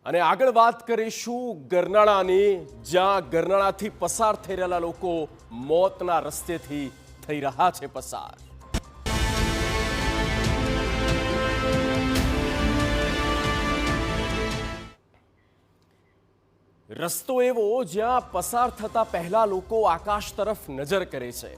અને આગળ વાત કરીશું ગરનાળાની, જ્યાં ગરનાળાથી પસાર થઈ રહેલા લોકો મોતના રસ્તેથી થઈ રહ્યા છે પસાર. રસ્તો એવો જ્યાં પસાર થતા પહેલા લોકો આકાશ તરફ નજર કરે છે,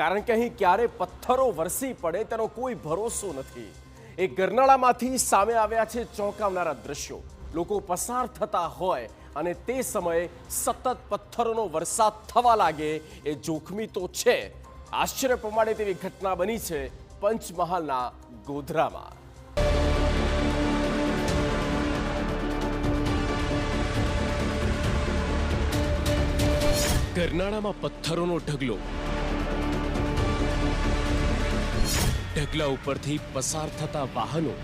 કારણ કે અહીં ક્યારે પથ્થરો વરસી પડે તેનો કોઈ ભરોસો નથી. એ ગરનાળામાંથી સામે આવ્યા છે ચોંકાવનારા દ્રશ્યો. લોકો પસાર થતા હોય અને તે સમયે સતત પથ્થરોનો વરસાદ થવા લાગે એ જોખમી તો છે. આશ્ચર્ય પ્રમાણે તેવી ઘટના બની છે પંચમહાલના ગોધરામાં. ગરનાળામાં પથ્થરોનો ઢગલો, ઢગલા ઉપરથી પસાર થતા વાહનો,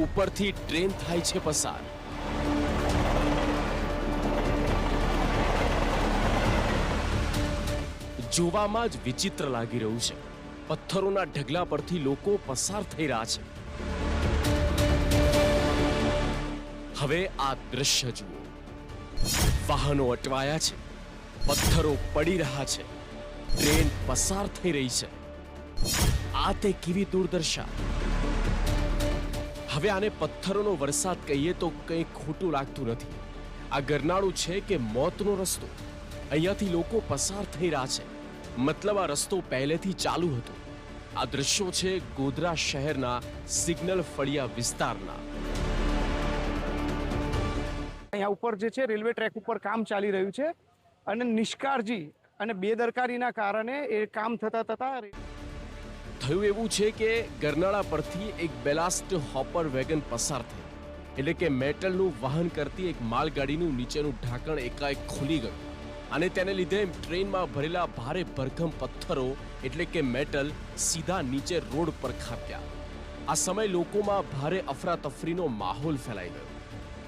ઉપરથી ટ્રેન થાય છે પસાર. જોવામાં જ વિચિત્ર લાગી રહ્યું છે. પથ્થરોના ઢગલા પરથી લોકો પસાર થઈ રહ્યા છે. હવે આ દ્રશ્ય જુઓ. વાહનો અટવાયા છે, પથ્થરો પડી રહ્યા છે, ટ્રેન પસાર થઈ રહી છે. આ તે કેવી દુર્દશા! હવે આને પથ્થરોનો વરસાદ કહીએ તો કંઈ ખોટું લાગતું નથી. આ ગરનાળું છે કે મોતનો રસ્તો? અહીંયાથી લોકો પસાર થઈ રહ્યા છે, મતલબ આ રસ્તો પહેલેથી ચાલુ હતો. આ દ્રશ્યો છે ગોધરા શહેરના સિગ્નલ ફળિયા વિસ્તારના. અહીંયા ઉપર જે છે રેલવે ટ્રેક ઉપર કામ ચાલી રહ્યું છે અને નિષ્કાળજી અને બેદરકારીના કારણે એ કામ થતા થયું એવું છે કે ગરનાળા પરથી એક બેલાસ્ટ હોપર વેગન પસાર થઈ, એટલે કે મેટલનું વહન કરતી એક માલગાડીનું નીચેનું ઢાંકણ એકાએક ખુલી ગયું અને તેને લીધે ટ્રેનમાં ભરેલા ભારે ભરખમ પથ્થરો એટલે કે મેટલ સીધા નીચે રોડ પર ખાબક્યા. આ સમય લોકોમાં ભારે અફરાતફરીનો માહોલ ફેલાઈ ગયો.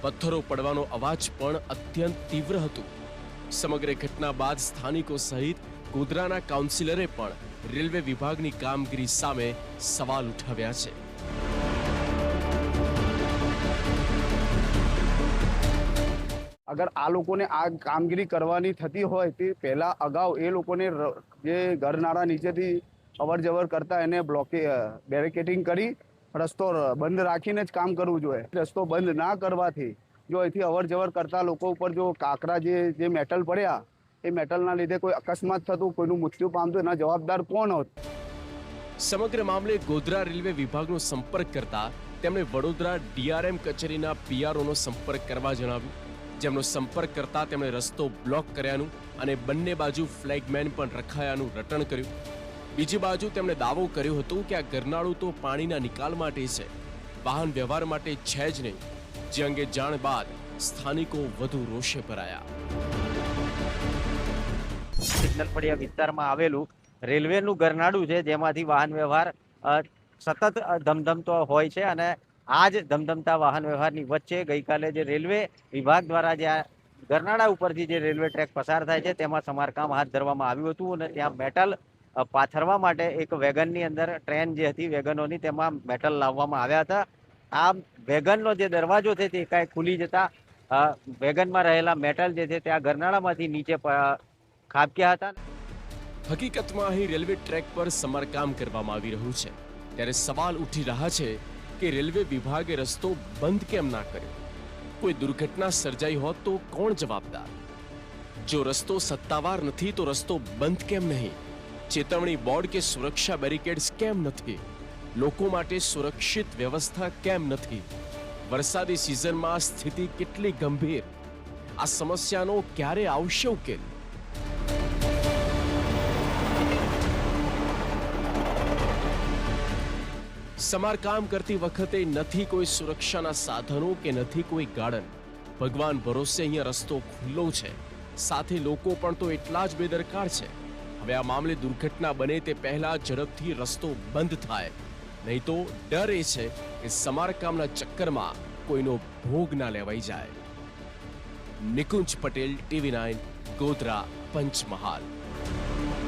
પથ્થરો પડવાનો અવાજ પણ અત્યંત તીવ્ર હતું. સમગ્ર ઘટના બાદ સ્થાનિકો સહિત ગોધરાના કાઉન્સિલરે પણ રેલવે વિભાગની કામગીરી સામે સવાલ ઉઠાવ્યા છે. અગર આ લોકોને આ કામગીરી કરવાની થતી હોય તે પહેલા અગાઉ એ લોકોને જે ગરનાળા નીચેથી અવર જવર કરતા એને બેરિકેડિંગ કરી રસ્તો બંધ રાખીને જ કામ કરવું જોઈએ. રસ્તો બંધ ના કરવાથી જો અહીંથી અવર જવર કરતા લોકો ઉપર જો કાંકરા જે મેટલ પડ્યા એ મેટલના લીધે કોઈ અકસ્માત થતું, કોઈનું મૃત્યુ પામતું, એના જવાબદાર કોણ હોત? સમગ્ર મામલે ગોધરા રેલવે વિભાગનો સંપર્ક કરતા તેમણે વડોદરા DRM કચેરીના PROનો સંપર્ક કરવા જણાવ્યું. જેમનો સંપર્ક કરતા તેમણે રસ્તો બ્લોક કર્યાનું અને બંને બાજુ ફ્લેગમેન પણ રખાયાનું રટણ કર્યું. બીજી બાજુ તેમણે દાવો કર્યો હતો કે આ ગરનાળું તો પાણીના નિકાલ માટે છે, વાહન વ્યવહાર માટે છે જ નહીં. જે અંગે જાણ બાદ સ્થાનિકો વધુ રોષે ભરાયા. સિગ્નલ ફળિયા વિસ્તારમાં આવેલું રેલવેનું ગરનાળું છે, જેમાંથી વાહન વ્યવહાર સતત ધમધમતો હોય છે અને આ જ ધમધમતા વાહન વ્યવહારની વચ્ચે ગઈકાલે જે રેલવે વિભાગ દ્વારા જે ગરનાળા ઉપરથી જે રેલવે ટ્રેક પસાર થાય છે તેમાં સમારકામ હાથ ધરવામાં આવ્યું હતું અને ત્યાં મેટલ પાથરવા માટે એક વેગનની અંદર ટ્રેન જે હતી વેગનોની તેમાં મેટલ લાવવામાં આવ્યા હતા. આ વેગનનો જે દરવાજો છે તે એકાએક ખુલી જતા વેગનમાં રહેલા મેટલ જે છે ત્યાં ગરનાળામાંથી નીચે ખાબક્યા હતા. હકીકતમાં અહીં રેલવે ટ્રેક પર સમારકામ કરવામાં આવી રહ્યું છે, ત્યારે સવાલ ઉઠી રહ્યા છે કે રેલવે વિભાગે રસ્તો બંધ કેમ ના કર્યો? કોઈ દુર્ઘટના સર્જાઈ હોત તો કોણ જવાબદાર? જો રસ્તો સત્તાવાર નથી તો રસ્તો બંધ કેમ નહીં? ચેતવણી બોર્ડ કે સુરક્ષા બેરિકેડ્સ કેમ નથી? લોકો માટે સુરક્ષિત વ્યવસ્થા કેમ નથી? વરસાદી સિઝનમાં સ્થિતિ કેટલી ગંભીર! આ સમસ્યાનો ક્યારે આવશે ઉકેલ? સમારકામ કરતી વખતે નથી કોઈ સુરક્ષાના સાધનો કે નથી કોઈ ગાર્ડન. ભગવાન ભરોસે અહીંયા રસ્તો ખુલ્લો છે, સાથે લોકો પણ તો એટલા જ બેદરકાર છે. હવે આ મામલે દુર્ઘટના બને તે પહેલા ઝડપથી રસ્તો બંધ થાય, નહીં તો ડર એ છે કે સમારકામના ચક્કરમાં કોઈનો ભોગ ના લેવાઈ જાય. નિકુંજ પટેલ, TV9, ગોધરા, પંચમહાલ.